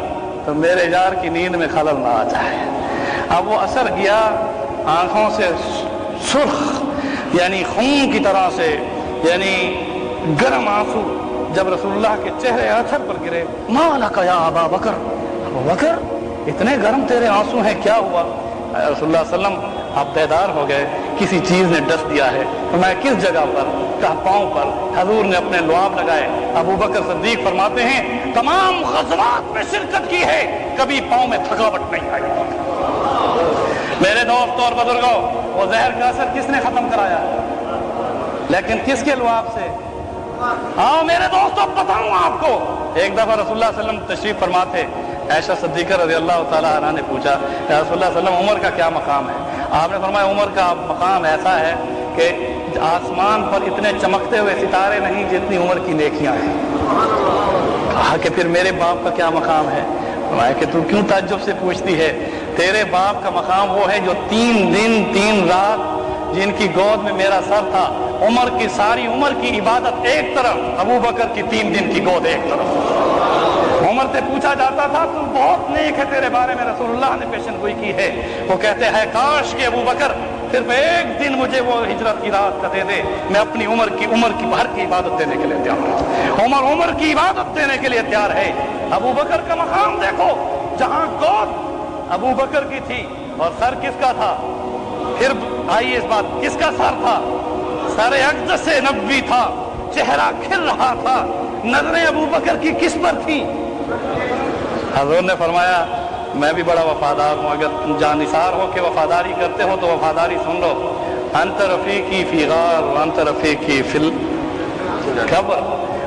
तो मेरे यार की नींद में खलल ना आ जाए। अब वो असर गया, आंखों से सुर्ख यानी खून की तरह से, यानी गर्म आंसू जब रसूलुल्लाह के चेहरे अथर पर गिरे। मालका या अबा बकर, अबू बकर इतने गर्म तेरे आंसू हैं, क्या हुआ? रसूलुल्लाह सल्लल्लाहु अलैहि वसल्लम आप बेदार हो गए, किसी चीज ने डस दिया है। तो मैं किस जगह पर? कहा पांव पर। हजूर ने अपने लुआब लगाए। अबू बकर सिद्दीक फरमाते हैं तमाम ग़ज़वात में शिरकत की है, कभी पांव में थकावट नहीं आई। मेरे दोस्तों और बुजुर्गों, वो जहर का असर किसने खत्म कराया? लेकिन किसके लुआब से? हाँ मेरे दोस्तों, बताऊं आपको, एक दफा रसूलुल्लाह सल्लल्लाहु अलैहि वसल्लम तशरीफ फरमा थे। ऐशा सिद्दीक़ा रज़ी अल्लाह ताला अन्हा ने पूछा, या रसूलुल्लाह सल्लल्लाहु अलैहि वसल्लम उमर का क्या मकाम है? आपने फरमाया उमर का मकाम ऐसा है कि आसमान पर इतने चमकते हुए सितारे नहीं जितनी उमर की नेकियां हैं। कहा कि फिर मेरे बाप का क्या मकाम है? फरमाया कि तू क्यों ताज्जुब से पूछती है? तेरे बाप का मकाम वो है जो 3 दिन 3 रात जिनकी गोद में मेरा सर था, उमर की सारी उम्र की इबादत एक तरफ, अबू बकर की 3 दिन की गोद एक तरफ। उमर से पूछा जाता था तू बहुत नेक है, तेरे बारे में रसूलुल्लाह ने पेशन गोई की है। वो कहते हैं काश कि अबू बकर सिर्फ एक दिन मुझे वो हिजरत की रात का दे दे, मैं अपनी उम्र की भर की इबादत देने के लिए तैयार हूँ। उमर की इबादत देने के लिए तैयार है। अबू बकर का मकाम देखो, जहां गोद अबू बकर की थी और सर किसका था? फिर आइए इस बात, किसका सर था? सर अक़दस नबी था, चेहरा खिल रहा था, नजरें अबू बकर की किस पर थी? हज़ूर ने फरमाया मैं भी बड़ा वफादार हूँ, अगर जानिसार हो के वफादारी करते हो तो वफादारी सुन लो। अंत रफ़ीकी फ़ी गार, अंत रफ़ीकी फ़िल क़ब्र,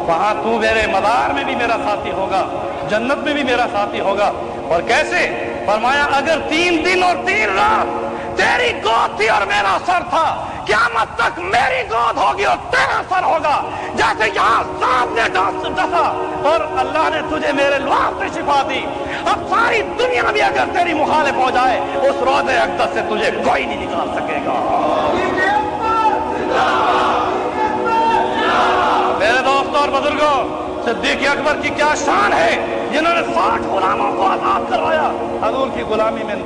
वहाँ तू मेरे मज़ार में भी मेरा साथी होगा, जन्नत में भी मेरा साथी होगा। और कैसे? फरमाया अगर 3 दिन और 3 रात तेरी गोद थी और मेरा सर था, क़यामत तक मेरी गोद होगी और तेरा सर होगा। जैसे यहाँ सांप ने डसा और अल्लाह ने तुझे मेरे लुआब से शिफा दी, अब सारी दुनिया भी अगर तेरी मुखालिफ हो जाए, उस रोज़े अक़दस से तुझे कोई नहीं निकाल सकेगा। मेरे दोस्तों और बुजुर्गों, सिद्दीक़ अकबर की क्या शान है, जिन्होंने 60 गुलामों को आजाद करवाया, हजूर की गुलामी में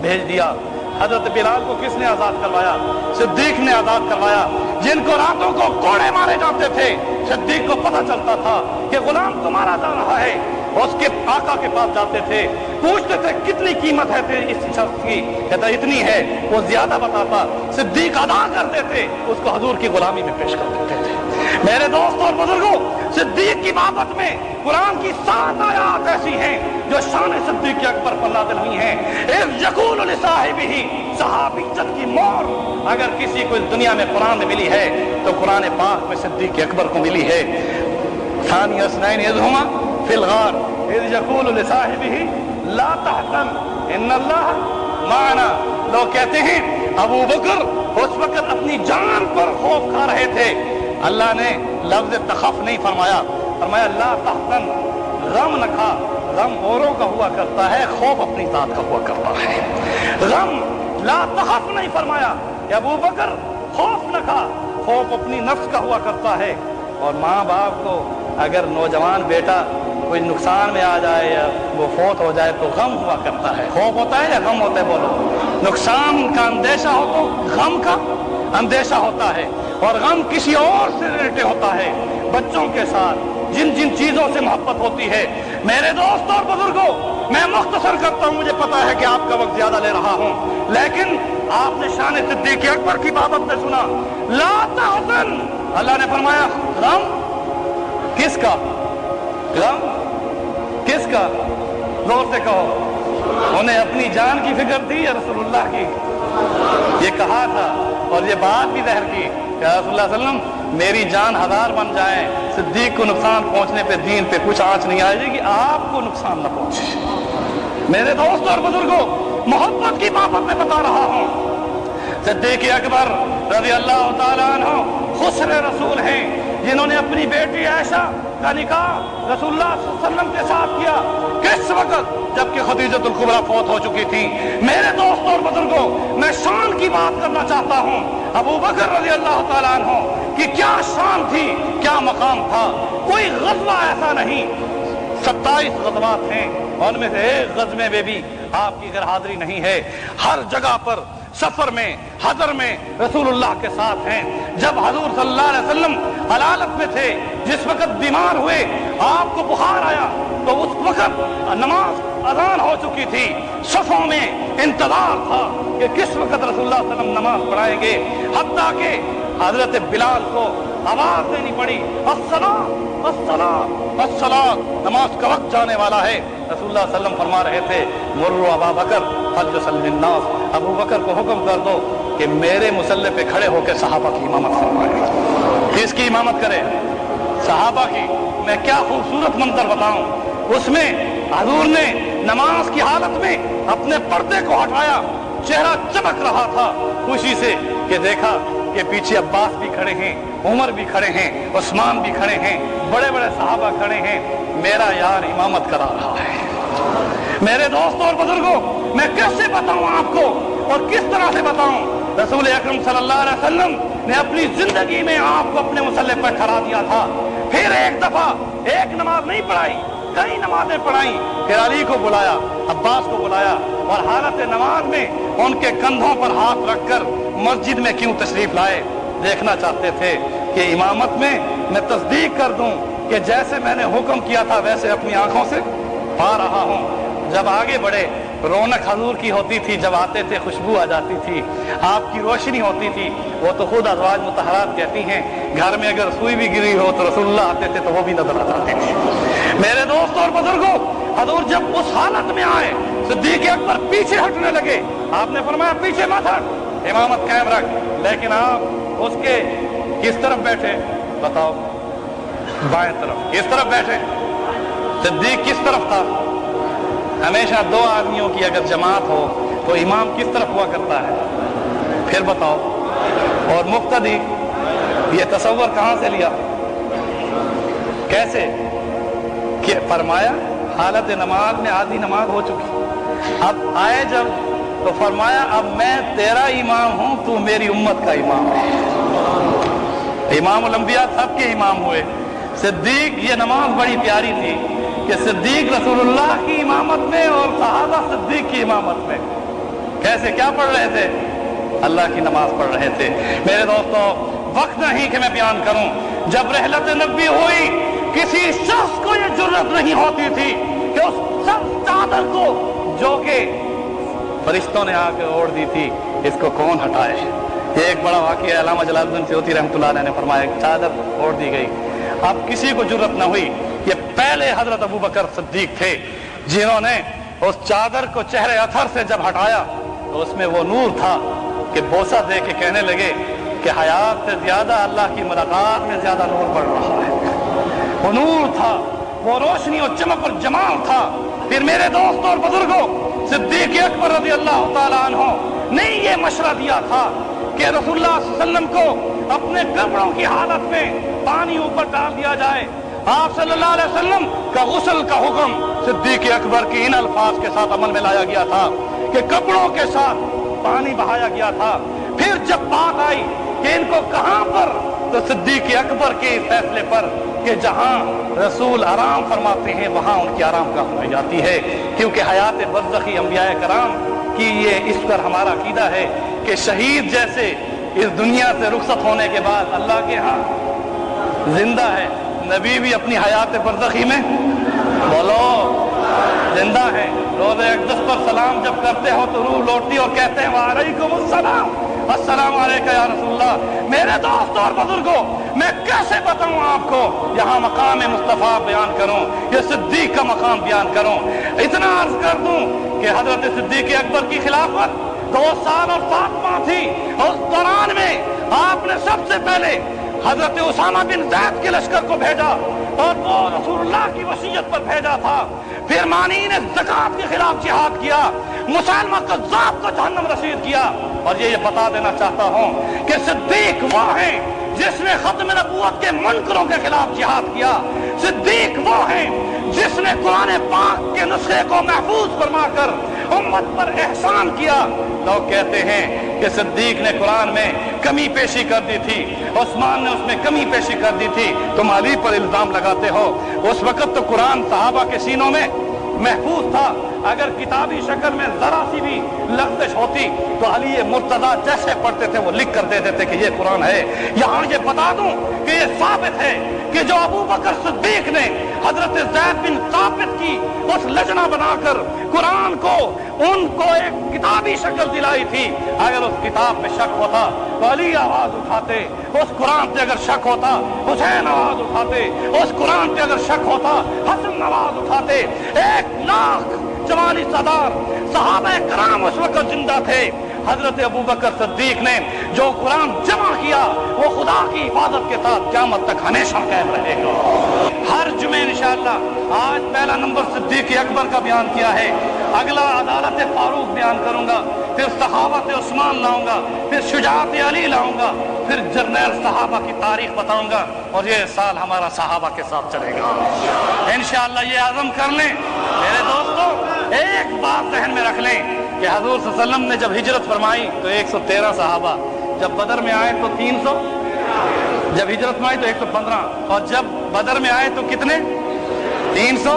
भेज दिया। हजरत बिलाल को किसने आजाद करवाया? सिद्दीक ने आजाद करवाया। जिनको रातों को कोड़े मारे जाते थे, सिद्दीक को पता चलता था कि गुलाम को मारा जा रहा है, उसके आका के पास जाते थे, पूछते थे कितनी कीमत है तेरी इस शख्स की, कहता इतनी है, वो ज्यादा बताता, सिद्दीक अदा करते थे, उसको हजूर की गुलामी में पेश कर देते थे। मेरे दोस्तों और बुजुर्गों, सिद्दीक की बाबत में कुरान की 7 आयात ऐसी हैं जो शान सिद्दीक़ अकबर पर नाज़िल हुई हैं। एक यक़ूलु लिसाहिबिही, सहाबियत की मोहर अगर किसी को इस दुनिया में कुरान में मिली है तो कुरान पाक में सिद्दीक़ अकबर को मिली है। सानी अस्नैन इज़ हुमा फिल गार इज़ यक़ूलु लिसाहिबिही ला तहज़न इन्नल्लाह माना। लोग कहते हैं अबू बकर उस वक्त अपनी जान पर खौफ खा रहे थे, अल्लाह ने लफ्ज़ तखफ नहीं फरमाया, फरमाया ला तहज़न, गम न खा, गम औरों का हुआ करता है, खौफ अपनी जात का हुआ करता है। गम ला तखफ नहीं फरमाया कि अबू बकर खौफ न खा, खौफ अपनी नफ्स का हुआ करता है। और माँ बाप को अगर नौजवान बेटा कोई नुकसान में आ जाए या वो फौत हो जाए तो गम हुआ करता है। खौफ होता है या गम होता है? बोलो। नुकसान का अंदेशा हो तो गम का अंदेशा होता है, और गम किसी और से रिलेटेड होता है, बच्चों के साथ जिन जिन चीजों से मोहब्बत होती है। मेरे दोस्तों और बुजुर्गों, मैं मुख्तसर करता हूं, मुझे पता है कि आपका वक्त ज्यादा ले रहा हूं, लेकिन आपने शान सिद्दीक़ अकबर की बाबत में सुना, ला तहज़न, अल्लाह ने फरमाया गम किसका? गम किसका? जोर से कहो। उन्हें अपनी जान की फिक्र थी या रसूलुल्लाह की? ये कहा था और ये बात भी ज़हर की कि रसूलुल्लाह सल्लल्लाहु अलैहि वसल्लम मेरी जान 1000 बन जाए, सिद्दीक को नुकसान पहुंचने पे दीन पे कुछ आंच नहीं आएगी, आपको नुकसान न पहुंचे। मेरे दोस्तों और बुजुर्गों, मोहब्बत की बाबत में बता रहा हूं। सिद्दीक़ अकबर रज़ी अल्लाह तआला अन्हु खुसरे रसूल हैं, जिन्होंने अपनी बेटी आयशा का निकाह रसूलुल्लाह सल्लल्लाहु अलैहि वसल्लम के साथ किया। किस वक्त? जबकि खदीजतुल कुबरा फौत हो चुकी थी। मेरे दोस्तों और बुजुर्गों, मैं शान की बात करना चाहता हूं। अबू बकर रज़ी अल्लाह तआला अन्हु की क्या शान थी, क्या मकाम था। कोई गज़वा ऐसा नहीं, 27 गज़वात हैं, उनमें से एक गज़वे में भी आपकी गैर हाजिरी नहीं है। हर जगह पर सफर में, हजर में रसूलुल्लाह के साथ हैं। जब हजूर सल्लल्लाहु अलैहि वसल्लम हलालत में थे, जिस वक्त बीमार हुए, आपको बुखार आया, तो उस वक्त नमाज अजान हो चुकी थी, सफों में इंतजार था कि किस वक्त रसूलुल्लाह सल्लल्लाहु अलैहि वसल्लम नमाज पढ़ाएंगे। हत्ता के हजरत बिलाल को आवाज देनी पड़ी, अस्सलात अस्सलात अस्सलात, नमाज का वक्त जाने वाला है। रसूलुल्लाह सल्लल्लाहु अलैहि वसल्लम फरमा रहे थे, मुर्रु अबा बकर फलयुसल्लिन नास, अबू बकर को हुक्म कर दो कि मेरे मुसल्ले पे खड़े होकर सहाबा की इमामत फरमाए। किसकी इमामत करे? सहाबा की। मैं क्या खूबसूरत मंजर बताऊं, उसमें हजूर ने नमाज की हालत में अपने पर्दे को हटाया, चेहरा चमक रहा था खुशी से कि देखा कि पीछे अब्बास भी खड़े हैं, उमर भी खड़े हैं, उस्मान भी खड़े हैं, बड़े बड़े सहाबा खड़े हैं, मेरा यार इमामत करा रहा है। मेरे दोस्तों और बुजुर्गों, मैं कैसे बताऊं आपको और किस तरह से बताऊं? रसूल अकरम सल्लल्लाहु अलैहि वसल्लम ने अपनी जिंदगी में आपको अपने मुसल्ले पर ठहरा दिया था। फिर एक दफा एक नमाज नहीं पढ़ाई, कई नमाजें पढ़ाई। फिर अली को बुलाया, अब्बास को बुलाया, और हालत नमाज में उनके कंधों पर हाथ रखकर मस्जिद में क्यों तशरीफ लाए? देखना चाहते थे कि इमामत में मैं तस्दीक कर दूं कि जैसे मैंने हुक्म किया था वैसे अपनी आंखों से पा रहा हूं। जब आगे बढ़े, रौनक हजूर की होती थी, जब आते थे खुशबू आ जाती थी, आपकी रोशनी होती थी। वो तो खुद अज़वाज मुतहरात कहती हैं, घर में अगर सुई भी गिरी हो तो रसूलुल्लाह आते थे तो वो भी नजर आ जाते थे। मेरे दोस्तों और बुजुर्गों, हजूर जब उस हालत में आए, सिद्दीक़ अकबर पीछे हटने लगे। आपने फरमाया पीछे मत हट, इमामत कायम रख। लेकिन आप उसके किस तरफ बैठे? बताओ। बाएं तरफ। किस तरफ बैठे? صدیق کس طرف تھا؟ ہمیشہ دو آدمیوں کی اگر جماعت ہو تو امام کس طرف ہوا کرتا ہے؟ پھر بتاؤ. اور مقتدی یہ تصور کہاں سے لیا؟ کیسے کہ فرمایا حالت نماز میں آدھی نماز ہو چکی، اب آئے جب تو فرمایا اب میں تیرا امام ہوں، تو میری امت کا امام ہے. امام الانبیاء سب کے امام ہوئے. صدیق یہ نماز بڑی پیاری تھی کہ صدیق رسول اللہ کی امامت میں اور صحابہ صدیق کی امامت میں. کیسے کیا پڑھ رہے تھے؟ اللہ کی نماز پڑھ رہے تھے. میرے دوستو وقت نہیں کہ میں بیان کروں. جب رحلت نبی ہوئی کسی شخص کو یہ جرت نہیں ہوتی تھی کہ اس سب چادر کو جو کہ فرشتوں نے آ کے اوڑھ دی تھی اس کو کون ہٹائے. یہ ایک بڑا واقعہ علامہ جلال الدین سیوطی رحمۃ اللہ علیہ نے فرمایا کہ چادر اوڑھ دی گئی. اب کسی کو جرت نہ ہوئی. یہ پہلے حضرت ابو بکر صدیق تھے جنہوں نے اس چادر کو چہرے اثر سے جب ہٹایا تو اس میں وہ نور تھا کہ بوسہ دے کے کہنے لگے کہ حیات سے زیادہ اللہ کی ملاقات میں زیادہ نور بڑھ رہا ہے. وہ نور تھا، وہ روشنی اور چمک اور جمال تھا. پھر میرے دوستوں اور بزرگوں صدیق اکبر رضی اللہ تعالیٰ عنہ نے یہ مشورہ دیا تھا کہ رسول اللہ صلی اللہ علیہ وسلم کو اپنے کپڑوں کی حالت میں پانی اوپر ڈال دیا جائے. آپ صلی اللہ علیہ وسلم کا غسل کا حکم صدیق اکبر کے ان الفاظ کے ساتھ عمل میں لایا گیا تھا کہ کپڑوں کے ساتھ پانی بہایا گیا تھا. پھر جب بات آئی کہ ان کو کہاں پر، تو صدیق اکبر کے فیصلے پر کہ جہاں رسول آرام فرماتے ہیں وہاں ان کی آرام گاہ ہو جاتی ہے. کیونکہ حیات برزخی انبیاء کرام کی یہ اس پر ہمارا عقیدہ ہے کہ شہید جیسے اس دنیا سے رخصت ہونے کے بعد اللہ کے ہاں زندہ ہے، نبی بھی اپنی حیات برزخی میں بولو زندہ ہے. روز اقدس پر سلام جب کرتے ہو تو روح لوٹتی اور کہتے ہیں وعلیکم السلام، السلام علیکم یا رسول اللہ. میرے دوستوں اور بزرگوں میں کیسے بتاؤں آپ کو، یہاں مقام مصطفیٰ بیان کروں، یہ صدیق کا مقام بیان کروں. اتنا عرض کر دوں کہ حضرت صدیق اکبر کی خلافت 2 سال اور 7 ماہ تھی. اس دوران میں آپ نے سب سے پہلے حضرت اسامہ بن زید کے لشکر کو بھیجا اور وہ رسول اللہ کی وصیت پر بھیجا تھا. پھر مانعین زکوٰۃ کے خلاف جہاد کیا، مسلمہ قذاب کو جہنم رسید کیا. اور یہ بتا دینا چاہتا ہوں کہ صدیق وہ ہیں جس نے ختم نبوت کے منکروں کے خلاف جہاد کیا. صدیق وہ ہیں جس نے قرآن پاک کے نسخے کو محفوظ فرما کر امت پر احسان کیا. لوگ کہتے ہیں کہ صدیق نے قرآن میں کمی پیشی کر دی تھی، عثمان نے اس میں کمی پیشی کر دی تھی. تم علی پر الزام لگاتے ہو. اس وقت تو قرآن صحابہ کے سینوں میں محفوظ تھا. اگر کتابی شکل میں ذرا سی بھی لغزش ہوتی تو علی مرتضیٰ جیسے پڑھتے تھے وہ لکھ کر دیتے تھے کہ یہ قرآن ہے. یہاں یہ بتا دوں کہ یہ ثابت ہے کہ جو ابو بکر صدیق نے حضرت زید بن ثابت کی اس لجنہ بنا کر قرآن کو ان کو ایک کتابی شکل دلائی تھی، اگر اس کتاب میں شک ہوتا تو علی آواز اٹھاتے. اس قرآن پہ اگر شک ہوتا حسین آواز اٹھاتے. اس قرآن پہ اگر شک ہوتا حسن آواز اٹھاتے. 1,44,000 صحابہ کرام اس وقت زندہ تھے. حضرت ابو بکر صدیق نے جو قرآن جمع کیا وہ خدا کی حفاظت کے ساتھ قیامت تک ہمیشہ قائم رہے گا. ہر جمعے انشاءاللہ آج پہلا نمبر صدیق اکبر کا بیان کیا ہے، اگلا عدالت فاروق بیان کروں گا، پھر صحابت عثمان لاؤں گا، پھر شجاعت علی لاؤں گا، پھر جرنیل صحابہ کی تاریخ بتاؤں گا. اور یہ سال ہمارا صحابہ کے ساتھ چلے گا انشاءاللہ. یہ عزم کر لیں میرے دوستوں. ایک بات ذہن میں رکھ لیں کہ حضور صلی اللہ علیہ وسلم نے جب ہجرت فرمائی تو 113 صحابہ، جب بدر میں آئے تو 300، جب ہجرت میں آئے تو 115، اور جب بدر میں آئے تو کتنے؟ 300،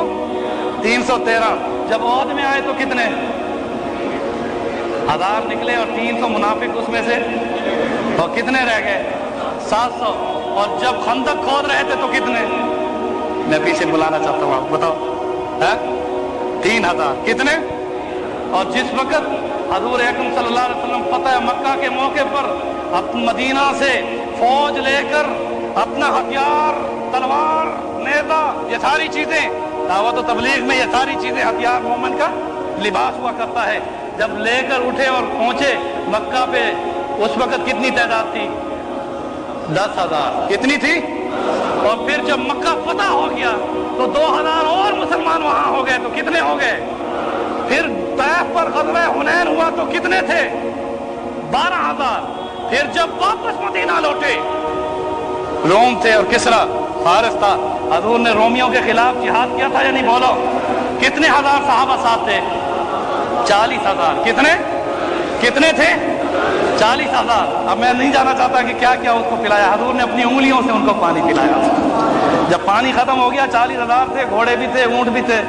313. جب عہد میں آئے تو کتنے؟ 1000 نکلے اور 300 منافق اس میں سے، اور کتنے رہ گئے؟ 700. اور جب خندق کھود رہے تھے تو کتنے؟ میں پیچھے بلانا چاہتا ہوں، آپ بتاؤ. 3000 کتنے؟ اور جس وقت حضور اکرم صلی اللہ علیہ وسلم فتح مکہ کے موقع پر مدینہ سے فوج لے کر اپنا ہتھیار، تلوار، نیزہ، یہ ساری چیزیں دعوت و تبلیغ میں، یہ ساری چیزیں ہتھیار مومن کا لباس ہوا کرتا ہے، جب لے کر اٹھے اور پہنچے مکہ پہ اس وقت کتنی تعداد تھی؟ 10,000. کتنی تھی؟ और फिर जब मक्का फतह हो गया तो 2000 और मुसलमान वहां हो गए, तो कितने हो गए? फिर तैफ पर ग़ज़वा हुनैन हुआ तो कितने थे? 12,000। फिर जब वापस मदीना लौटे, रोम थे और किसरा फारिस था, हजूर ने रोमियों के खिलाफ जिहाद किया था या नहीं? बोलो, कितने हजार सहाबा साथ थे? 40,000। कितने थे? 40,000। अब मैं नहीं जाना चाहता कि क्या क्या उसको पिलाया। हजूर ने अपनी उंगलियों से उनको पानी पिलाया। जब पानी खत्म हो गया, 40,000 थे, घोड़े भी थे, ऊंट भी थे,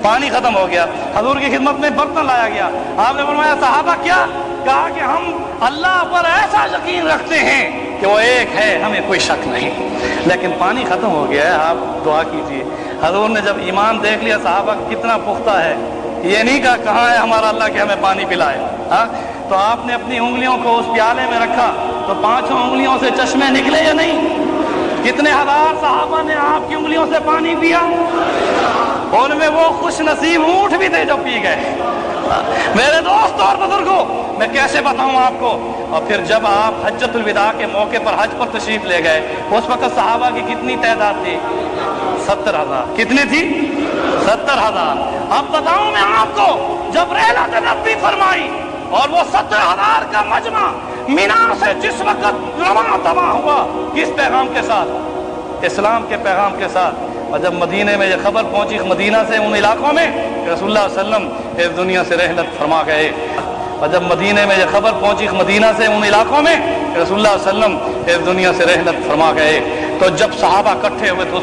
पानी खत्म हो गया, हजूर की खिदमत में बर्तन लाया गया। आपने फरमाया सहाबा क्या? कहा कि हम अल्लाह पर ऐसा यकीन रखते हैं कि वो एक है, हमें कोई शक नहीं, लेकिन पानी खत्म हो गया है, आप दुआ कीजिए। हजूर ने जब ईमान देख लिया सहाबा कितना पुख्ता है, ये नहीं कहा कहाँ है हमारा अल्लाह कि हमें पानी पिलाए। हाँ, तो आपने अपनी उंगलियों को उस प्याले में रखा तो 5 उंगलियों से चश्मे निकले या नहीं? कितने हजार सहाबा ने आपकी उंगलियों से पानी पिया? उनमें वो खुश नसीब ऊंट भी थे जो पी गए। मेरे दोस्तों और बुजुर्गों, मैं कैसे बताऊं आपको। और फिर जब आप हज्जतुल विदा के मौके पर हज पर तशरीफ ले गए, उस वक्त सहाबा की कितनी तादाद थी? 70,000। कितनी थी? 70,000। अब बताऊं मैं आपको, जब रहलत नबी फरमाई और वो 70,000 का मजमा मीना से जिस वक्त रवाना तवा हुआ, किस पैगाम के साथ? इस्लाम के पैगाम के साथ। और जब मदीने में ये खबर पहुंची, मदीना से उन इलाकों में, रसूलुल्लाह सल्लल्लाहु अलैहि वसल्लम इस दुनिया से रहलत फरमा गए। और जब मदीने में ये खबर पहुंची, मदीना से उन इलाकों में, रसूलुल्लाह सल्लल्लाहु अलैहि वसल्लम इस दुनिया से रहलत फरमा गए, तो जब सहाबा इकट्ठे हुए तो